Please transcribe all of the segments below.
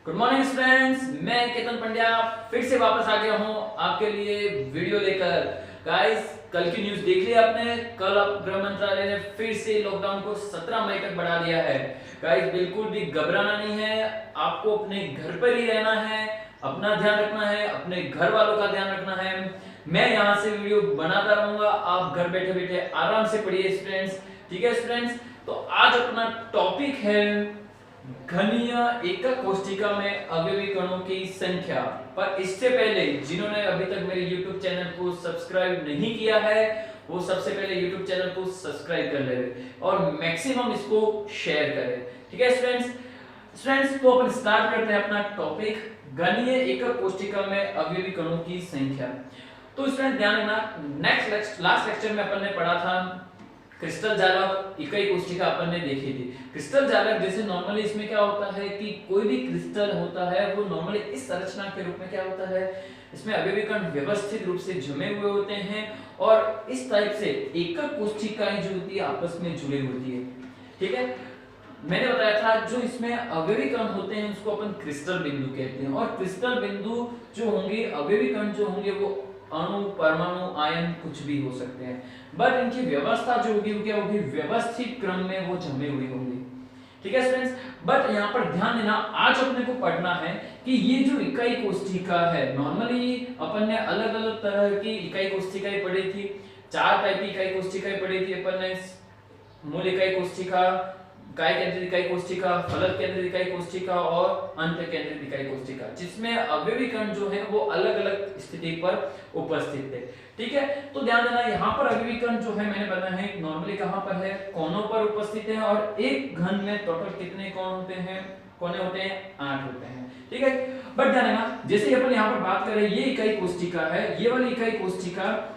Good morning friends, मैं केतन पंड्या फिर से वापस आ गया हूँ आपके लिए वीडियो लेकर। गाइस, कल की न्यूज़ देख लिया आपने। कल अब गृह मंत्रालय ने फिर से लॉकडाउन को 17 मई तक बढ़ा दिया है। गाइस, बिल्कुल भी घबराना नहीं है, आपको अपने घर पर ही रहना है, अपना ध्यान रखना है, अपने घर वालों का ध्यान रखना है। मैं यहाँ से वीडियो बनाता रहूंगा, आप घर बैठे बैठे आराम से पढ़िए स्टूडेंट्स। ठीक है स्टूडेंट्स, तो आज अपना टॉपिक है घनीय एकक कोशिका में अवयवी कणों की संख्या। पर इससे पहले जिन्होंने अभी तक मेरे YouTube चैनल को सब्सक्राइब नहीं किया है, वो सबसे पहले YouTube चैनल को सब्सक्राइब कर ले और मैक्सिमम इसको शेयर करें। ठीक है स्टूडेंट्स, तो अपन स्टार्ट करते हैं अपना टॉपिक घनीय एकक कोशिका में अवयवी कणों की संख्या। तो स्टूडेंट ध्यान देना, लास्ट लेक्चर में अपन ने पढ़ा था क्रिस्टल जालक इकाई कोशिका अपन ने देखी थी। क्रिस्टल जालक जैसे नॉर्मली इसमें क्या होता है कि कोई भी क्रिस्टल होता है वो नॉर्मली इस संरचना के रूप में क्या होता है, इसमें अवयवी कण व्यवस्थित रूप से जमे हुए होते हैं और इस टाइप से एकक कोशिकाएं जो होती है आपस में जुड़ी होती है। ठीक है, मैंने बताया था जो इसमें अवयवी कण होते हैं उसको अपन क्रिस्टल बिंदु कहते हैं। और क्रिस्टल बिंदु जो होंगे, अवयवी कण जो होंगे वो अणु, परमाणु, आयन कुछ भी हो सकते हैं, बट इनकी व्यवस्था जो होगी वो क्या होगी, व्यवस्थित क्रम में वो जमे हुए होंगे। ठीक है स्टूडेंट्स, बट यहाँ पर ध्यान देना, आज अपने को पढ़ना है कि ये जो इकाई कोशिका है, नॉर्मली अपन ने अलग अलग तरह की इकाई कोशिकाएं पढ़ी थी। 4 टाइप की इकाई कोशिकाएं पढ़ी थी अपन ने। मूल इकाई कोशिका, काय केंद्रित इकाई कोशिका, फलक केंद्रित इकाई कोशिका और अंत केंद्रित इकाई कोशिका, जिसमें अवयवी कण जो है वो अलग अलग स्थिति पर उपस्थित है। ठीक है, तो ध्यान देना, यहाँ पर अवयवी कण जो है मैंने बताया है नॉर्मली कहाँ पर है, कोनों पर उपस्थित है। और एक घन में टोटल कितने कोण होते हैं, कोने होते हैं, 8 होते हैं। ठीक है, बट ध्यान देना, जैसे अपन यहाँ पर बात करें, ये इकाई कोशिका है, ये वाली इकाई कोशिका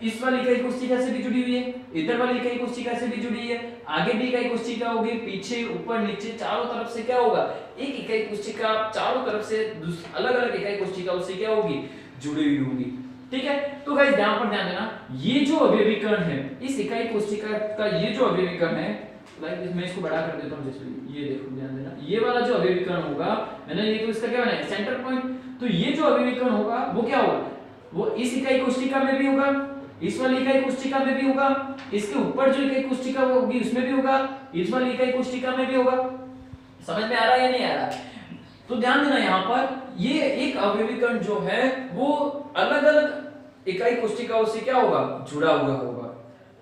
इस वाली इकाई कोशिका से भी जुड़ी हुई है, इधर वाली इकाई कोशिका से भी जुड़ी है, आगे भी इकाई कोशिका होगी, पीछे, ऊपर, नीचे, चारों तरफ से क्या होगा, एक इकाई कोशिका चारों तरफ से अलग अलग इकाई कोशिकाओं से क्या होगी, जुड़ी हुई होगी। ठीक है, तो गाइस ध्यान पर ध्यान देना, ये जो अवयवी कण है, इस इकाई कोशिका का ये जो अवयवी कण है, लाइक मैं इसको बड़ा कर देता हूं, जैसे ये देखो, ध्यान देना, ये वाला जो अवयवी कण होगा, मैंने ये तो इसका क्या बनाया, सेंटर पॉइंट। तो ये जो अवयवी कण होगा वो क्या होगा, वो इस इकाई कोशिका में भी होगा, इस वाली इकाई कोशिका में भी होगा, इसके ऊपर जो इकाई कोशिका होगी उसमें भी होगा, इस वाली इकाई कोशिका में भी होगा। समझ में आ रहा है या नहीं आ रहा? तो ध्यान देना, यहाँ पर ये एक अवयवी कण जो है वो अलग अलग इकाई कोशिकाओं से क्या होगा, जुड़ा हुआ होगा।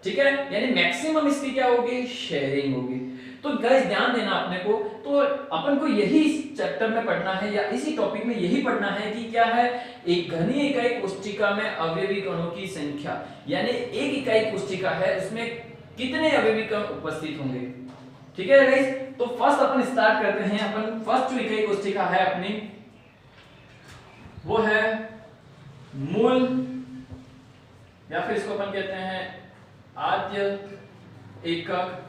ठीक है, यानी मैक्सिमम इसकी क्या होगी, शेयरिंग होगी। तो गाइस ध्यान देना अपने को, तो अपन को यही इस चैप्टर में पढ़ना है या इसी टॉपिक में यही पढ़ना है कि क्या है, एक घनीय इकाई कोशिका में अवयवी कणों की संख्या, यानी एक इकाई कोशिका है उसमें कितने अवयवी कण उपस्थित होंगे। ठीक है गाइस, तो फर्स्ट अपन स्टार्ट करते हैं। अपन फर्स्ट जो इकाई कोशिका है अपनी, वो है मूल, या फिर इसको अपन कहते हैं आद्य एकक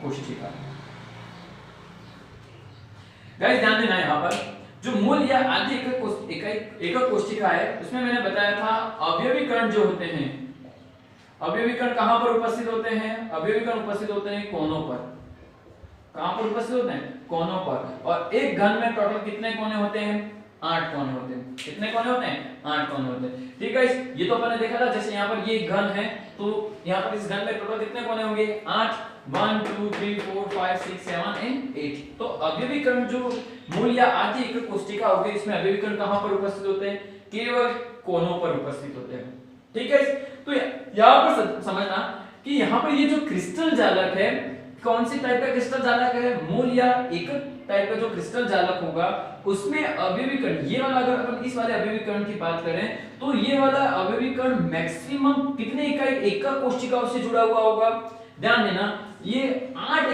कोशिका। गाइस ध्यान देना, यहाँ पर जो मूल या आद्य एकक कोशिका है उसमें मैंने बताया था अवयवी कण जो होते हैं, अवयवी कण कहां पर उपस्थित होते हैं, अवयवी कण उपस्थित होते हैं कोनों पर। कहां पर उपस्थित होते हैं, कोनों पर। और एक घन में टोटल कितने कोने होते हैं, 8 कोने होते हैं। कितने कोने होते हैं, 8 कोने होते हैं। ठीक है, ये तो अपन ने देखा था, जैसे यहाँ पर ये घन है तो यहाँ पर इस घन में टोटल कितने कोने होंगे, 8, 1 2 3 4 5 6 7 एंड 8। तो अवयवी कण जो मूल या आद्य एकक कोशिका होगी, इसमें अवयवी कण कहां पर उपस्थित होते हैं, केवल कोनों पर उपस्थित होते हैं। ठीक है, तो यहाँ पर समझना कि यहाँ पर ये जो क्रिस्टल जालक है, कौन सी टाइप का क्रिस्टल जालक है, मूल या एकक टाइप का जो क्रिस्टल जालक होगा उसमें अवयवी कण, ये वाला, अगर अपन इस वाले अवयवी कण की बात करें तो ये वाला अवयवी कण मैक्सिमम कितने इकाई एकक कोशिकाओं से जुड़ा हुआ होगा। ध्यान देना, ये 8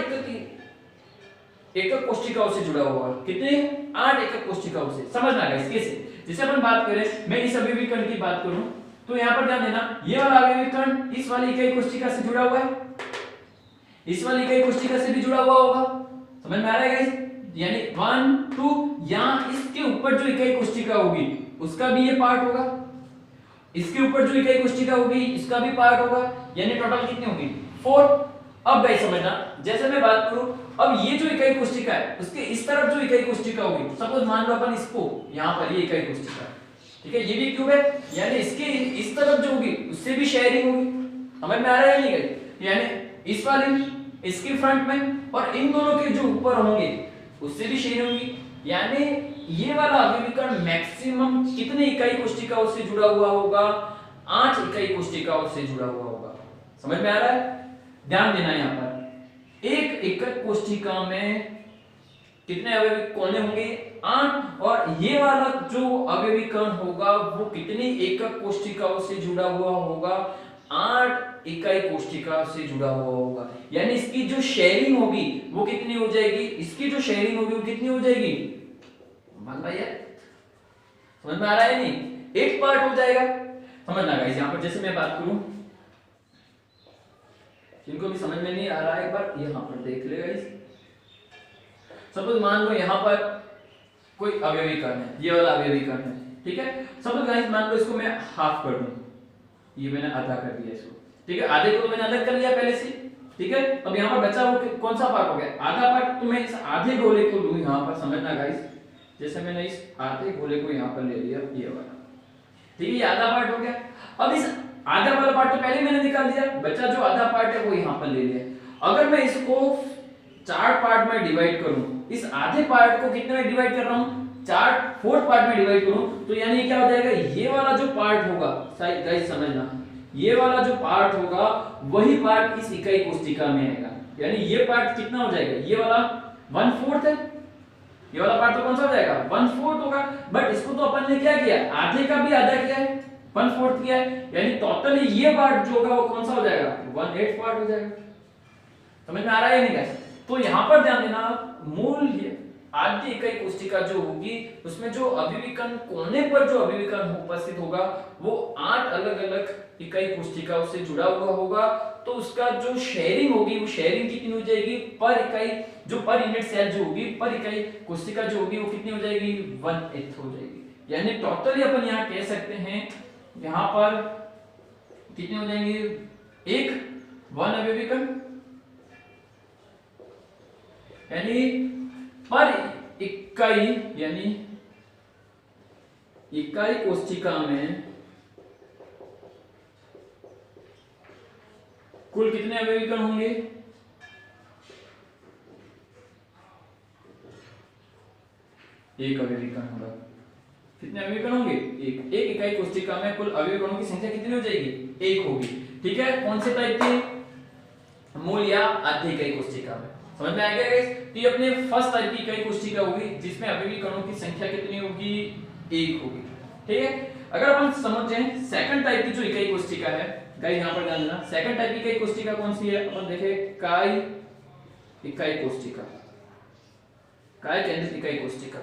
एकक कोशिकाओं से जुड़ा हुआ है। कितने, 8 एकक कोशिकाओं से। समझना गाइस कैसे, जैसे अपन बात करें, मैं इस अवयवी कण की बात करूं तो यहाँ पर ध्यान देना, ये वाला अवयवी कण इस वाली इकाई कोशिका से जुड़ा हुआ है, इस वाली इकाई कोशिका से भी जुड़ा हुआ होगा। समझ में आ रहा है गाइस, यानी 1 2, यहाँ इसके ऊपर जो इकाई कोशिका होगी उसका भी ये पार्ट होगा, इसके ऊपर जो इकाई कोशिका होगी इसका भी पार्ट होगा, यानी टोटल कितनी होगी, 4। अब गाइस समझना, जैसे मैं बात करूं अब ये जो इकाई कोष्ठिका है उसके इस तरफ जो इकाई कोष्ठिका होगी, सपोज मान लो अपन इसको यहाँ पर ये इकाई कोष्ठिका, ठीक है, ये भी क्यूब है, यानी इसके इस तरफ जो होगी उससे भी शेयरिंग होगी। समझ में आ रहा है नहीं गई? यानी इस वाले इसके फ्रंट में और इन दोनों के जो ऊपर होंगे उससे भी शेयरिंग होगी। यानी ये वाला अभिविकर्ण मैक्सिमम कितने इकाई कोष्ठिकाओं से जुड़ा हुआ होगा? 8 इकाई कोष्ठिकाओं से जुड़ा हुआ होगा। समझ में आ रहा है? ध्यान देना यहाँ पर एक इकाई कोष्ठिका में कितने अवयवी कोने होंगे? 8। और ये वाला जो अवयवीकरण होगा वो कितनी एकक कोष्ठिकाओं से जुड़ा हुआ होगा? 8 इकाई कोष्ठिका से जुड़ा हुआ होगा। यानी इसकी जो शेयरिंग होगी वो कितनी हो जाएगी? इसकी जो शेयरिंग होगी वो कितनी हो जाएगी? मान भाई यार समझ में आ रहा है नहीं? 8 पार्ट हो जाएगा। समझना गाइस, यहाँ पर जैसे मैं बात करूं, जिनको भी समझ में नहीं आ रहा है एक बार यहाँ पर देख ले गाइस। सपोज मान लो यहाँ पर कोई अवयवीकरण है, ये वाला अवयवीकरण है, ठीक है। सपोज गाइस मान लो इसको मैं हाफ कर दूं, ये मैंने आधा कर दिया इसको, ठीक है। आधे को तो मैंने अलग कर लिया पहले से, ठीक है। अब यहाँ पर बचा वो कौन सा पार्ट हो गया? आधा पार्ट। तो मैं इस आधे गोले को लूं यहाँ पर, समझना गाइस, जैसे मैंने इस आधे गोले को यहाँ पर ले लिया, ये वाला, ठीक है, ये आधा पार्ट हो गया। अब इस आधा वाला पार्ट तो पहले मैंने निकाल दिया, बचा जो आधा पार्ट है वो यहाँ पर ले लिया। अगर मैं इसको 4 पार्ट में डिवाइड करूं, इस आधे पार्ट को कितने में डिवाइड कर रहा हूं? 4 पार्ट में डिवाइड करूं, तो यानी क्या हो जाएगा? ये वाला जो पार्ट होगा, गाइस समझना, ये वाला जो पार्ट होगा वही पार्ट इस इकाई कोष्ठिका में आएगा। यानी ये पार्ट कितना हो जाएगा? ये वाला 1/4 है, ये वाला पार्ट तो कौन सा हो जाएगा? 1/4 होगा। बट इसको तो अपन ने क्या किया? आधे का भी आधा किया है, 1/4 किया है, यानी टोटली ये पार्ट जो होगा वो कौन सा हो जाएगा? 1/8 पार्ट हो जाएगा। समझ में आ रहा है नहीं गाइस? तो यहां पर ध्यान देना, मूल आद्य इकाई कोष्ठिका जो होगी उसमें जो अभिविकर्ण कोने पर जो अभिविकर्ण उपस्थित होगा वो 8 अलग अलग इकाई कोष्ठिकाओं से जुड़ा हुआ होगा। तो उसका जो शेयरिंग होगी वो शेयरिंग कितनी हो जाएगी? पर इकाई जो पर यूनिट सेल जो होगी, पर इकाई कोष्ठिका जो होगी वो कितनी हो जाएगी? 1/8 हो जाएगी। यानी टोटली अपन यहाँ कह सकते हैं यहाँ पर कितने हो जाएंगे? 1 अभिविकर्ण, यानी पर इकाई, यानी इकाई कोष्ठिका में कुल कितने अभिविकर्ण होंगे? एक अभिविकर्ण होगा। कितने अभिविकर्ण होंगे? एक इकाई कोष्ठिका में कुल अभिविकर्णों की संख्या कितनी हो जाएगी? 1 होगी, ठीक है। कौन से टाइप की? मूल या आद्य इकाई कोष्ठिका में। समझ में आ गया गाइस? तो ये अपने फर्स्ट टाइप की इकाई कोष्ठिका होगी जिसमें अभिविकर्णों की संख्या कितनी होगी? 1 होगी, ठीक है। अगर अपन समझें सेकंड टाइप की जो इकाई कोष्ठिका है गाइस, यहां पर ध्यान देना, सेकंड टाइप की इकाई कोष्ठिका कौन सी है? अपन देखें काय इकाई कोष्ठिका, काय केंद्रित इकाई कोष्ठिका।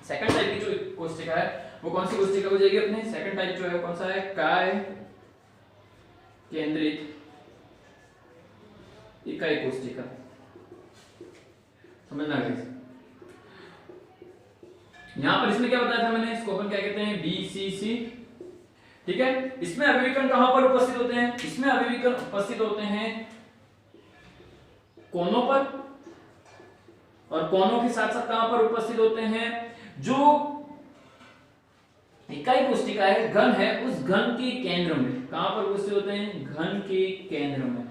सेकंड टाइप की जो कोष्ठिका है वो कौन सी कोष्ठिका हो जाएगी अपने? सेकंड टाइप जो है कौन सा है? काय केंद्रित इकाई कोष्ठिका। समझना गाइस, यहां पर इसमें क्या बताया था मैंने? इसको अपन क्या कहते हैं? BCC, ठीक है। इसमें अभिविकर्ण कहां पर उपस्थित होते हैं? इसमें अभिविकर्ण उपस्थित होते हैं कोनों पर, और कोनों के साथ साथ कहां पर उपस्थित होते हैं? जो इकाई कोष्ठिका है, घन है, उस घन के केंद्र में। कहां पर उपस्थित होते हैं? घन के केंद्र में।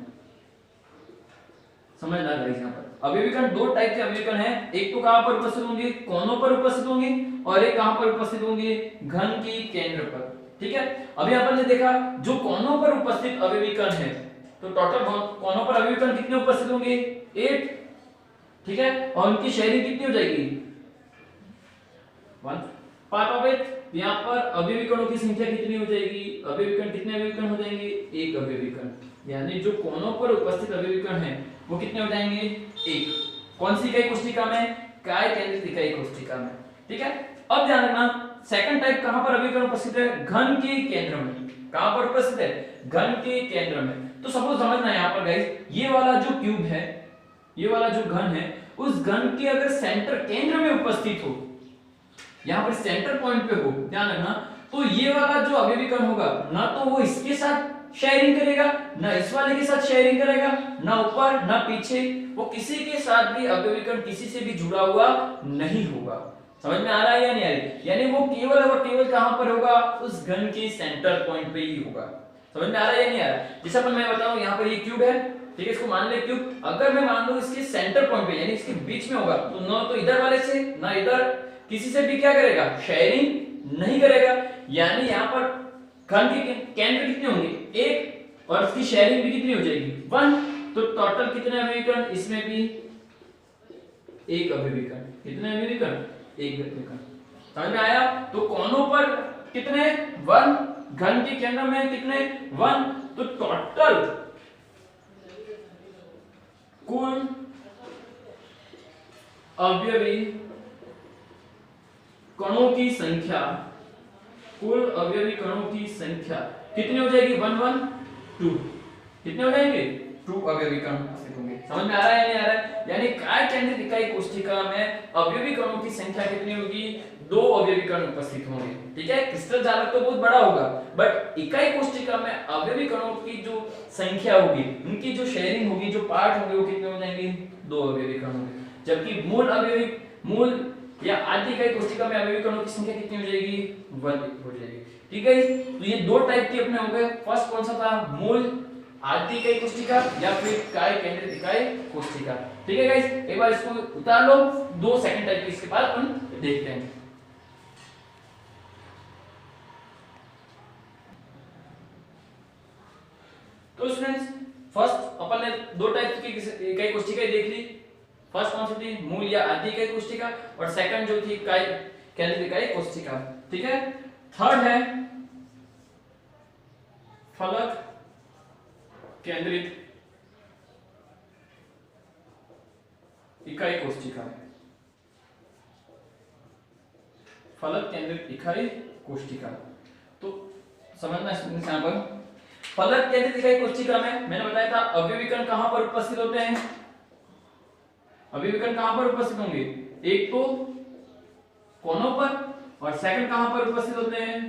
समझना गाइस, यहां पर अभिविकर्ण 2 टाइप के अभिविकर्ण हैं। एक तो कहां पर उपस्थित होंगे? कोनों पर उपस्थित होंगे, और एक कहां पर उपस्थित होंगे? घन के केंद्र पर, ठीक है। अभी अपन ने देखा जो कोनों पर उपस्थित अभिविकर्ण है, तो टोटल कोनों पर अभिविकर्ण कितने उपस्थित होंगे? 8, ठीक है। और उनकी शेयरिंग कितनी हो जाएगी? 1 पार्ट ऑफ 8। यहाँ पर अभिविकर्णों की संख्या कितनी हो जाएगी? अभिविकर्ण कितने अभिविकर्ण हो जाएंगे? 1 अभिविकर्ण। यानी जो कोनों पर उपस्थित अभिविकर्ण है वो कितने हो जाएंगे? 1। कौन सी इकाई कोष्ठिका में? काय केंद्रित इकाई कोष्ठिका में, ठीक है। अब ध्यान रखना, सेकंड टाइप कहां पर अभिविकर्ण उपस्थित है? घन के केंद्र में। कहां पर उपस्थित है? घन के केंद्र में। तो सपोज समझना यहाँ पर गाइस, ये वाला जो क्यूब है, ये वाला जो घन है, उस घन के अगर सेंटर केंद्र में उपस्थित हो, यहां पर सेंटर पॉइंट पे हो, ध्यान रखना, तो ये वाला जो अभिविकर्ण होगा ना तो वो इसके साथ शेयरिंग करेगा, ना इस वाले के साथ शेयरिंग करेगा, ना ऊपर ना पीछे, वो किसी के साथ भी अवयवी कण किसी से भी जुड़ा हुआ नहीं होगा। समझ में आ रहा है या नहीं आ रही? यानी वो केवल और केवल कहां पर होगा? उस घन के सेंटर पॉइंट पे ही होगा। समझ में आ रहा है या नहीं आ रहा? जैसे अपन मैं बताऊं, यहाँ पर ये क्यूब है, ठीक है, इसको मान ले क्यूब। अगर मैं मान लूं इसके सेंटर पॉइंट पे यानी इसके बीच में होगा, तो ना तो इधर वाले से ना इधर किसी से भी क्या करेगा? शेयरिंग नहीं करेगा। यानी यहाँ पर घन के केंद्र कितने होंगे? एक, और उसकी शेयरिंग भी कितनी हो जाएगी? 1। तो टोटल कितने अवयवी कण? इसमें भी एक अवयवी कण। कितने अवयवी कण? एक अवयवी कण। समझ में आया? तो कोनों पर कितने? 1। घन के केंद्र में कितने? 1। तो टोटल कुल अवयवी कणों की संख्या, कुल अवयवी कणों की संख्या कितनी हो जाएगी? 1 1 2। कितने हो जाएंगे? 2 अवयवी कण उपस्थित होंगे। समझ में आ रहा है या नहीं आ रहा है? यानी काय केंद्रित इकाई कोशिका में अवयवी कणों की संख्या कितनी होगी? 2 अवयवी कण उपस्थित होंगे। ठीक है, क्रिस्टल जालक तो बहुत बड़ा होगा, बट इकाई कोशिका में अवयवी कणों की जो संख्या होगी, उनकी जो शेयरिंग होगी, जो पार्ट होंगे, वो कितने हो जाएंगे? 2 अवयवी कण होंगे। जबकि मूल या आदि इकाई कोशिका में अवयवी कणों की संख्या कितनी हो जाएगी? 1 हो जाएगी। ठीक है, तो ये दो टाइप के अपने हो गए। फर्स्ट कौन सा था? मूल आदि इकाई कोशिका या फिर काय केंद्रित इकाई कोशिका। ठीक है गाइस, एक बार इसको उतार लो। 2 सेकंड टाइप के इसके बाद अपन देखते हैं। तो स्टूडेंट्स, फर्स्ट अपन ने 2 टाइप की इकाई कोशिका देख ली। फर्स्ट कौन सी थी? मूल या आदि इकाई कोशिका, और सेकंड जो थी काय केंद्रित इकाई कोशिका। ठीक है, थर्ड है फलक केंद्रित इकाई कोशिका। फलक केंद्रित इकाई कोशिका, तो समझना यहां पर फलक केंद्रित इकाई कोशिका में मैंने बताया था अवयवी कण कहां पर उपस्थित होते हैं? अवयवी कण कहां पर उपस्थित होंगे? एक तो कोनों पर, और सेकंड कहां पर उपस्थित होते हैं?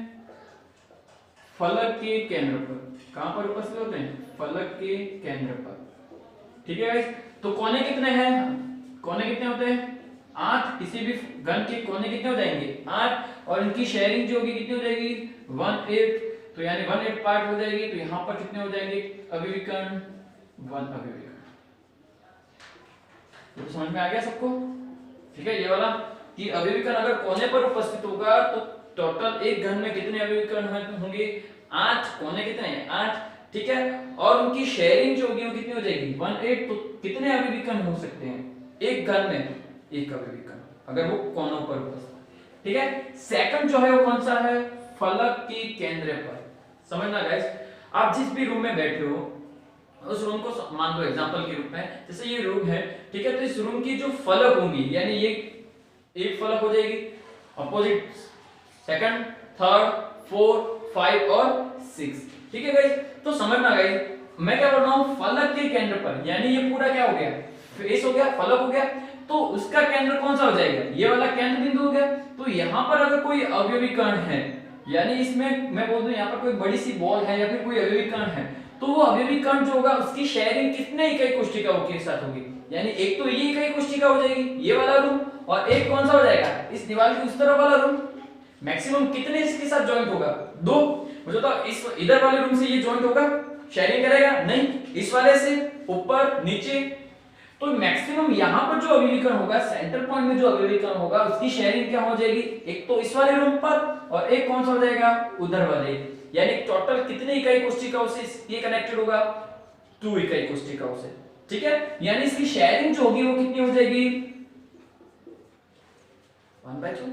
फलक के केंद्र पर। कहां पर उपस्थित होते हैं? फलक के केंद्र पर। ठीक है गाइस, तो कोने कितने हैं? कोने कितने होते हैं? 8। किसी भी घन के कोने कितने हो जाएंगे? 8, और इनकी शेयरिंग जो होगी कितनी हो जाएगी? 1/8। तो यानी 1/8 पार्ट हो जाएगी। तो यहां पर कितने हो जाएंगे अवयवी कण? 1 अवयवी कण। तो समझ में आ गया सबको? ठीक है, ये वाला कि अवयवी कण अगर कोने पर उपस्थित होगा तो टोटल एक घन में कितने अवयवी कण होंगे? 8। कोने कितने हैं? 8। ठीक है, और उनकी शेयरिंग जो होगी वो कितनी हो जाएगी? 1/8। तो कितने अवयवी कण हो सकते हैं एक घन में? एक अवयवी कण, अगर वो कोनों पर उपस्थित। ठीक है, सेकंड जो है वो कौन सा है? फलक के केंद्र पर। समझना गाइस, आप जिस भी रूम में बैठे हो उस रूम को मान लो एग्जांपल के रूप में, जैसे ये रूम है, ठीक है, तो इस रूम की जो फलक होंगी, यानी ये एक फलक हो जाएगी, अपोजिट सेकंड, थर्ड, 4, 5 और 6। ठीक है गाइस, तो समझना गाइस, मैं क्या बोल रहा हूं? फलक के केंद्र पर, यानी ये पूरा क्या हो गया? फेस हो गया, फलक हो गया, तो उसका केंद्र कौन सा हो जाएगा? ये वाला केंद्र बिंदु हो गया। तो यहां पर अगर कोई अवयवी कण है, यानी इसमें मैं बोल दूं यहां पर कोई बड़ी सी बॉल है या फिर कोई अवयवी कण है, तो वो अवयवी कण जो होगा उसकी शेयरिंग कितने इकाई कोशिकाओं के साथ होगी? यानी एक तो ये इकाई कोशिका हो जाएगी, ये वाला रूम, और एक कौन सा हो जाएगा? इस दीवार के उस तरफ वाला रूम। मैक्सिमम कितने इसके साथ जॉइंट होगा? 2। मुझे तो इस इधर वाले रूम से ये जॉइंट होगा, शेयरिंग करेगा? नहीं। इस वाले से ऊपर नीचे, तो मैक्सिमम यहां पर जो अवयवी कण होगा, सेंटर पॉइंट में जो अवयवी कण होगा, उसकी शेयरिंग क्या हो जाएगी? एक तो इस वाले रूम पर, और एक कौन सा हो जाएगा? उधर वाले। यानी टोटल कितने इकाई कोशिकाओं से ये कनेक्टेड होगा? 2 इकाई कोशिकाओं से। ठीक है, यानी इसकी शेयरिंग जो होगी वो कितनी हो जाएगी? 1/2।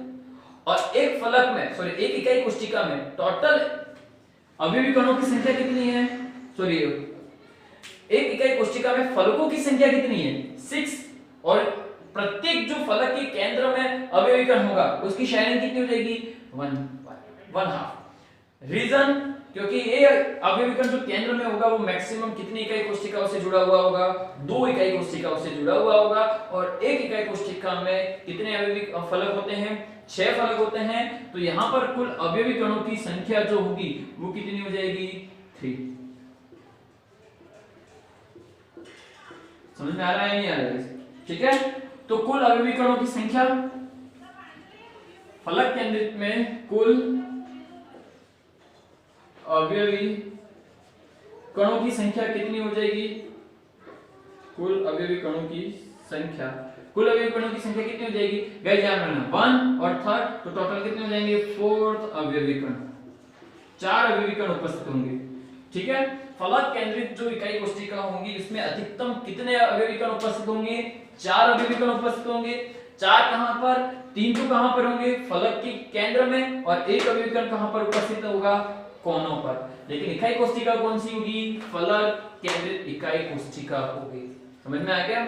और एक फलक में, सॉरी एक इकाई कोशिका में टोटल अवयवी कणों की संख्या कितनी है? सॉरी एक इकाई कोशिका में फलकों की संख्या कितनी है? 6। और प्रत्येक जो फलक के केंद्र में अवयवी कण होगा उसकी शेयरिंग कितनी हो जाएगी? 1/2। रीजन, क्योंकि ये अवयवी कण जो केंद्र में होगा वो मैक्सिमम कितनी इकाई कोशिकाओं से जुड़ा हुआ होगा? 2 इकाई कोशिकाओं से जुड़ा हुआ होगा। और एक इकाई कोशिका में कितने अवयवी फलक होते हैं? 6 फलक होते हैं। तो यहां पर कुल अवयवी कणों की संख्या जो होगी वो कितनी हो जाएगी? 3। समझ में आ रहा है या नहीं आ रहा है? ठीक है, तो कुल अवयवी कणों की संख्या, फलक केंद्रित में कुल अवयवी कणों की संख्या कितनी हो जाएगी? कुल अवयवी कणों की संख्या, कुल अवयवी कणों की संख्या कितनी हो जाएगी गाइस? ध्यान रखना 1 और 3 तो टोटल कितने हो जाएंगे? 4 अवयवी कण, 4 अवयवी कण उपस्थित होंगे। ठीक है, फलक केंद्रित जो इकाई कोशिका होंगी इसमें अधिकतम कितने अवयवी कण उपस्थित होंगे? 4 अवयवी कण उपस्थित होंगे। 4 कहां पर? 3 तो कहां पर होंगे? फलक के केंद्र में, और 1 अवयवी कण कहां पर उपस्थित होगा? कोनों पर। लेकिन इकाई कोशिका कौन सी होगी? फलक केंद्रित इकाई कोशिका होगी। समझ में आ गया?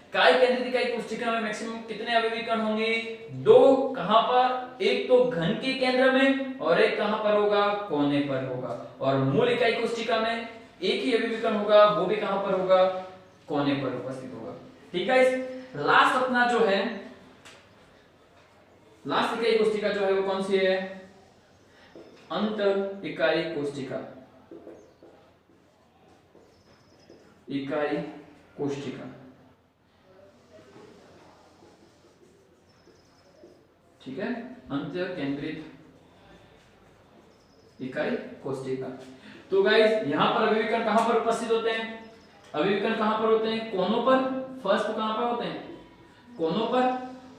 इकाई केंद्रित इकाई कोशिका में मैक्सिमम कितने अवयवी कण होंगे? 2। कहां पर? एक तो घन के केंद्र में और एक कहां पर होगा? कोने पर होगा। और मूल इकाई कोशिका में एक ही अवयवी कण होगा, वो भी कहां पर होगा? कोने पर उपस्थित होगा। ठीक है, इस लास्ट अपना जो है, लास्ट इकाई कोशिका जो है वो कौन सी है? अंत इकाई कोशिका, इकाई कोशिका। ठीक है, अंत केंद्रित इकाई कोशिका। तो गाइस यहां पर अवयवी कण कहां पर उपस्थित होते हैं? अवयवी कण कहां पर होते हैं? कोनों पर। फर्स्ट तो कहां पर होते हैं? कोनों पर।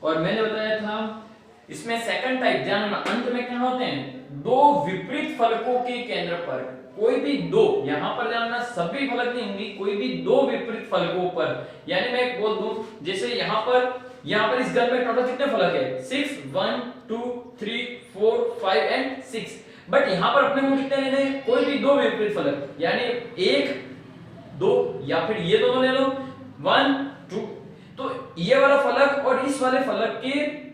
और मैंने बताया था इसमें सेकंड टाइप, ध्यान रखना, अंत में क्या होते हैं? 2 विपरीत फलकों के केंद्र पर, कोई भी 2, यहां पर ध्यान रखना सभी फलक नहीं होंगी, कोई भी 2 विपरीत फलकों पर। यानी मैं एक बोल दूं, जैसे यहां पर इस घर में टोटल कितने फलक है? 6, 1 2 3 4 5 एंड 6। बट यहां पर अपने को कितने लेने हैं? कोई भी 2 विपरीत फलक, यानी 1 2 या फिर ये दोनों ले लो 1 2। तो ये वाला फलक और इस वाले फलक के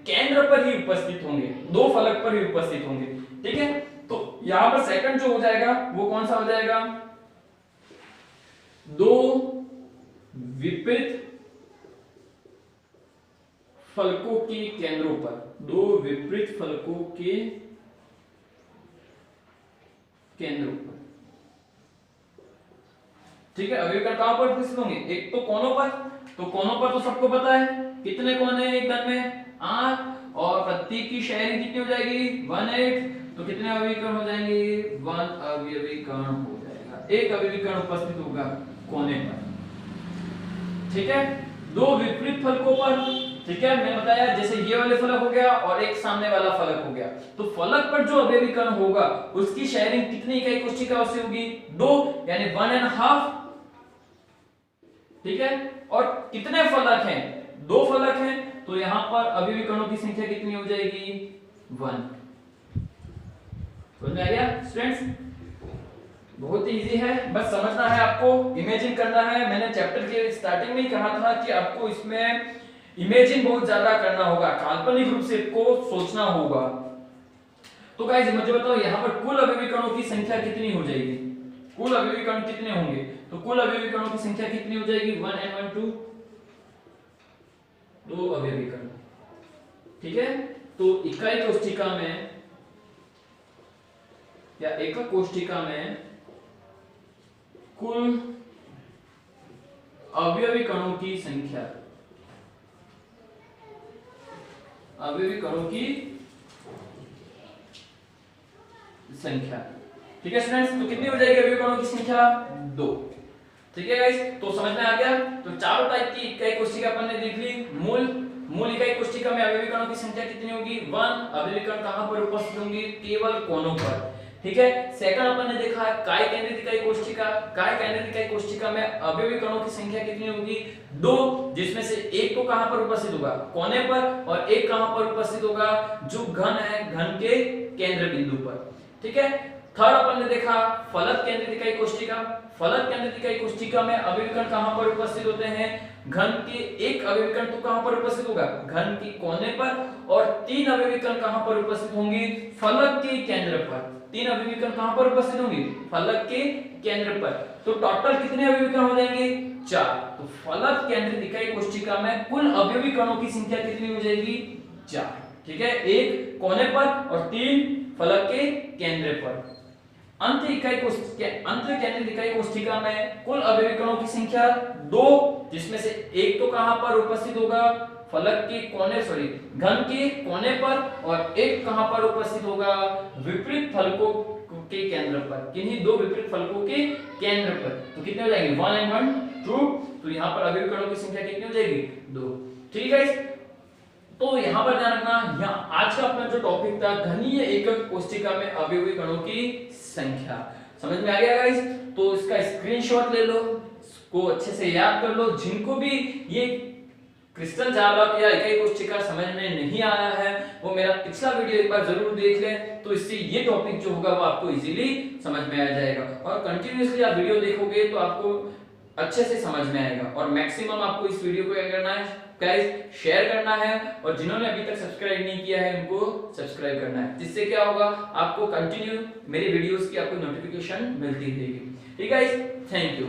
केंद्र पर ही उपस्थित होंगे, 2 फलक पर ही उपस्थित होंगे। ठीक है, तो यहां पर सेकंड जो हो जाएगा वो कौन सा हो जाएगा? 2 विपरीत फलकों के केंद्रों पर, 2 विपरीत फलकों के केंद्रों पर। ठीक है, अवयवी कण कहां पर उपस्थित होंगे? एक तो कोनों पर, तो कोनों पर तो सबको पता है कितने कोने हैं एक घन में? 8, और प्रत्येक की शेयरिंग कितनी हो जाएगी? 1/8। तो कितने अवयवी कण हो जाएंगे? 1 अवयवी कण हो जाएगा, एक अवयवी कण उपस्थित होगा कोने पर। ठीक है, 2 विपरीत फलकों पर। ठीक है, मैं बताया जैसे ये वाले फलक हो गया और एक सामने वाला फलक हो गया, तो फलक पर जो अवयवी कण होगा उसकी शेयरिंग कितनी इकाई कोशिकाओं से होगी? 2, यानी 1.5। ठीक है, और कितने फलक हैं? 2 फलक हैं, तो यहां पर अवयवी कणों की संख्या कितनी हो जाएगी? 1। समझ में आ गया स्टूडेंट्स? बहुत इजी है, बस समझना है आपको, इमेजिन करना है। मैंने चैप्टर के स्टार्टिंग में ही कहा था कि आपको इसमें इमेजिन बहुत ज्यादा करना होगा, काल्पनिक रूप से इसको सोचना होगा। तो गाइस मुझे बताओ यहां पर कुल अवयवी कणों की संख्या कितनी हो जाएगी? कुल अवयवी कण कितने होंगे? तो कुल अवयवी कणों की संख्या कितनी हो जाएगी? 1 and 1 2, 2 अवयवी कण। ठीक है, तो इकाई कोशिका में या एकक कोशिका में कुल अवयवी कणों की संख्या, अवयवी कणों की संख्या। ठीक है स्टूडेंट्स, तो कितनी हो जाएगी अवयवी कणों की संख्या? 2। ठीक है गाइस, तो समझ में आ गया? तो चारों टाइप की इकाई कोशिका अपन ने देख ली। मूल इकाई कोशिका में अवयवी कणों की संख्या कितनी होगी? 1। अवयवी कण कहां पर उपस्थित होंगे? केवल कोनों पर। ठीक है, सेकंड अपन ने देखा है काय केंद्रित इकाई कोशिका। काय केंद्रित इकाई कोशिका में अवयवी कणों की संख्या कितनी होगी? 2, जिसमें से एक तो कहां पर उपस्थित होगा? कोने पर, और एक कहां पर उपस्थित होगा? जो घन है, घन के केंद्र बिंदु पर। ठीक है, थर्ड अपन ने देखा फलक केंद्रित इकाई कोशिका। फलक केंद्रित इकाई कोशिका में अवयवी कण कहां पर उपस्थित होते हैं? घन के एक अवयवी कण तो कहां पर उपस्थित होगा? घन के कोने पर, और 3 अवयवी कण कहां पर उपस्थित होंगे? फलक के केंद्र पर। 3 अवयवी कण कहां पर उपस्थित होंगे? फलक के केंद्र पर। तो टोटल कितने अवयवी कण हो जाएंगे? 4। तो फलक केंद्रित इकाई कोशिका में कुल अवयवी कणों की संख्या कितनी हो जाएगी? 4। ठीक है, 1 कोने पर और 3 फलक के केंद्र पर। अंत केंद्रित इकाई कोष्ठिका में कुल अवयवी कणों की संख्या 2, जिसमें से एक तो कहां पर उपस्थित होगा, फलक के कोने घन के कोने पर, और एक कहां पर उपस्थित होगा, विपरीत फलकों के केंद्र पर, किन्हीं दो विपरीत फलकों के केंद्र पर। तो कितने हो जाएंगे 1 and 1 ट्रू। तो यहां पर अवयवी कणों की संख्या कितनी हो जाएगी 2। ठीक है, तो यहां पर ध्यान रखना, यहां आज का अपना जो टॉपिक था घनीय एकक कोष्ठिका में अवयवी कणों की संख्या। समझ में आ गया गाइस? तो इसका स्क्रीनशॉट ले लो, इसको अच्छे से याद कर लो। जिनको भी ये क्रिस्टल जालक या इकाई कोष्ठिका समझ में नहीं आया है वो मेरा पिछला वीडियो एक बार जरूर देख लें, तो इससे ये टॉपिक जो होगा वो आपको इजीली समझ में आ जाएगा। और कंटिन्यूअसली आप वीडियो देखोगे तो आपको अच्छे से समझ में आएगा। और मैक्सिमम आपको इस वीडियो को क्या करना है गाइस, शेयर करना है, और जिन्होंने अभी तक सब्सक्राइब नहीं किया है उनको सब्सक्राइब करना है, जिससे क्या होगा आपको कंटिन्यू मेरे वीडियोस की आपको नोटिफिकेशन मिलती रहेगी। ठीक है गाइस, थैंक यू।